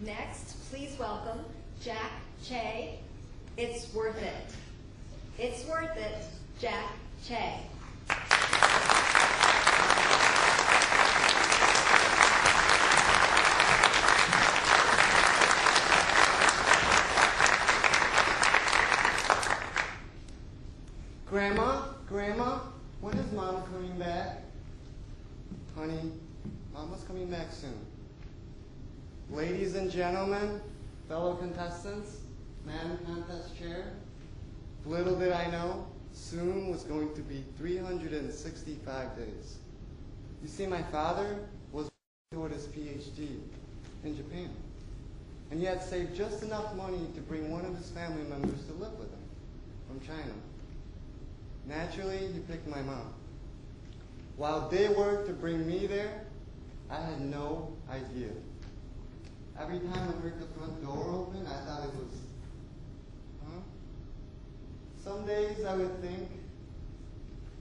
Next, please welcome Jack Chei. It's worth it. It's worth it, Jack Chei. Grandma, when is Mom coming back? Honey, Mama's coming back soon. Ladies and gentlemen, fellow contestants, Madam Contest Chair, little did I know, soon was going to be 365 days. You see, my father was toward his PhD in Japan, and he had saved just enough money to bring one of his family members to live with him from China. Naturally, he picked my mom. While they worked to bring me there, I had no idea. Every time I heard the front door open, I thought it was, Some days I would think,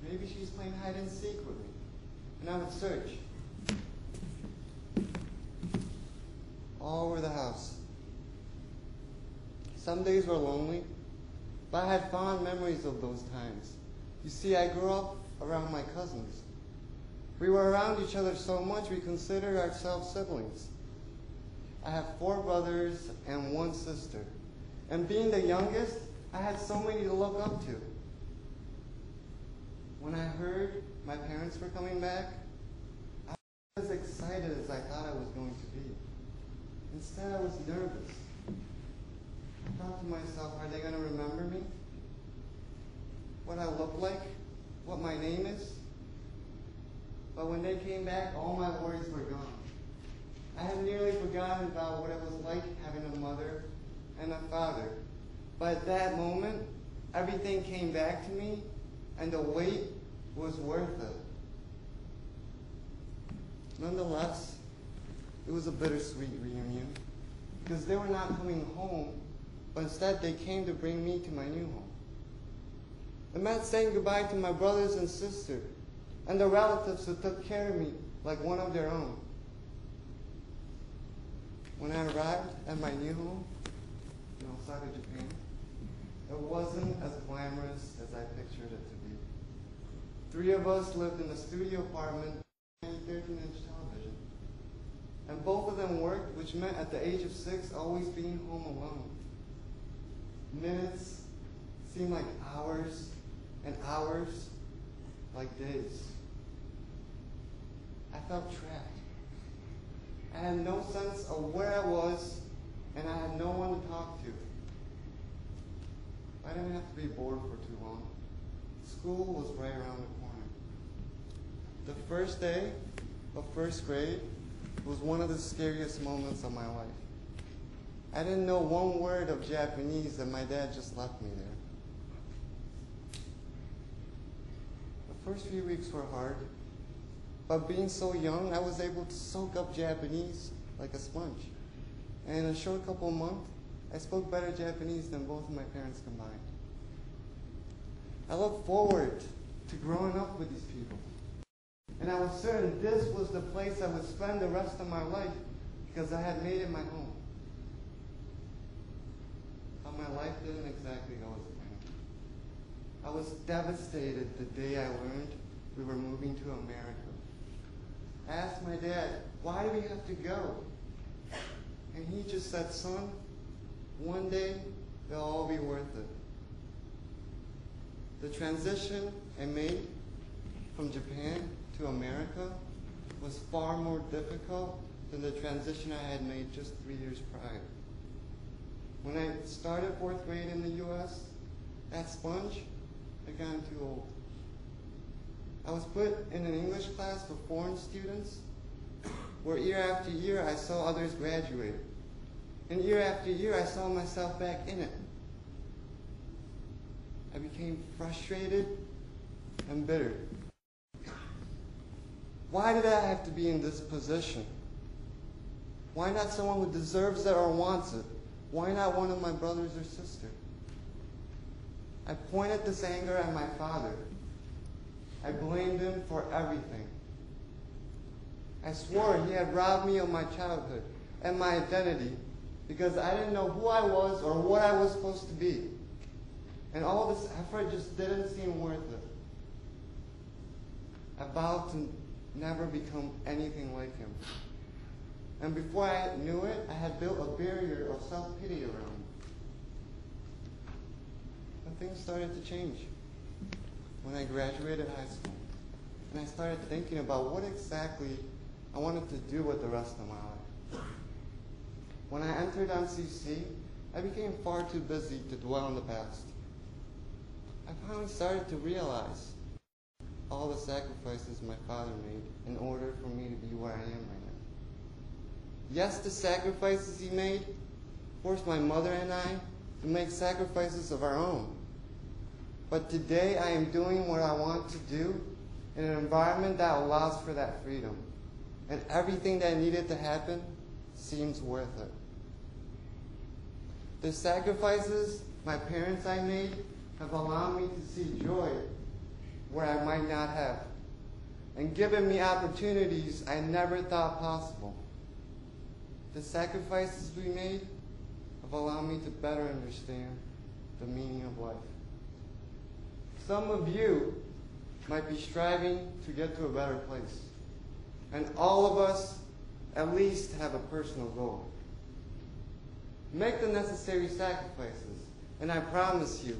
maybe she's playing hide and seek with me. And I would search all over the house. Some days were lonely, but I had fond memories of those times. You see, I grew up around my cousins. We were around each other so much we considered ourselves siblings. I have 4 brothers and 1 sister. And being the youngest, I had so many to look up to. When I heard my parents were coming back, I was as excited as I thought I was going to be. Instead, I was nervous. I thought to myself, are they going to remember me? What I look like? What my name is? But when they came back, all my worries were gone. I had nearly forgotten about what it was like having a mother and a father. But at that moment, everything came back to me, and the wait was worth it. Nonetheless, it was a bittersweet reunion, because they were not coming home, but instead they came to bring me to my new home. It meant saying goodbye to my brothers and sister, and the relatives who took care of me like one of their own. When I arrived at my new home, outside of Japan, it wasn't as glamorous as I pictured it to be. 3 of us lived in a studio apartment and a 13-inch television. And both of them worked, which meant at the age of 6, always being home alone. Minutes seemed like hours, and hours like days. I felt trapped. I had no sense of where I was, and I had no one to talk to. I didn't have to be bored for too long. School was right around the corner. The first day of first grade was one of the scariest moments of my life. I didn't know one word of Japanese, and my dad just left me there. The first few weeks were hard. But being so young, I was able to soak up Japanese like a sponge. And in a short couple of months, I spoke better Japanese than both of my parents combined. I looked forward to growing up with these people. And I was certain this was the place I would spend the rest of my life because I had made it my home. But my life didn't exactly go as planned. I was devastated the day I learned we were moving to America. I asked my dad, why do we have to go? And he just said, son, one day they'll all be worth it. The transition I made from Japan to America was far more difficult than the transition I had made just 3 years prior. When I started 4th grade in the U.S., that sponge had gotten too old. I was put in an English class for foreign students, where year after year I saw others graduate. And year after year I saw myself back in it. I became frustrated and bitter. Why did I have to be in this position? Why not someone who deserves it or wants it? Why not one of my brothers or sister? I pointed this anger at my father. I blamed him for everything. I swore he had robbed me of my childhood and my identity because I didn't know who I was or what I was supposed to be. And all this effort just didn't seem worth it. I vowed to never become anything like him. And before I knew it, I had built a barrier of self-pity around me. But things started to change when I graduated high school. And I started thinking about what exactly I wanted to do with the rest of my life. When I entered MCC, I became far too busy to dwell on the past. I finally started to realize all the sacrifices my father made in order for me to be where I am right now. Yes, the sacrifices he made forced my mother and I to make sacrifices of our own. But today I am doing what I want to do in an environment that allows for that freedom. And everything that needed to happen seems worth it. The sacrifices my parents I made have allowed me to see joy where I might not have, and given me opportunities I never thought possible. The sacrifices we made have allowed me to better understand the meaning of life. Some of you might be striving to get to a better place, and all of us at least have a personal goal. Make the necessary sacrifices, and I promise you,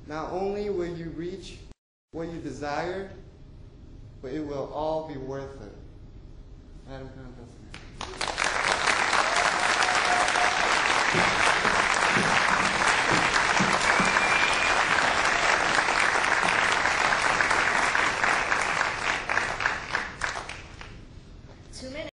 not only will you reach what you desire, but it will all be worth it. Madam Contest.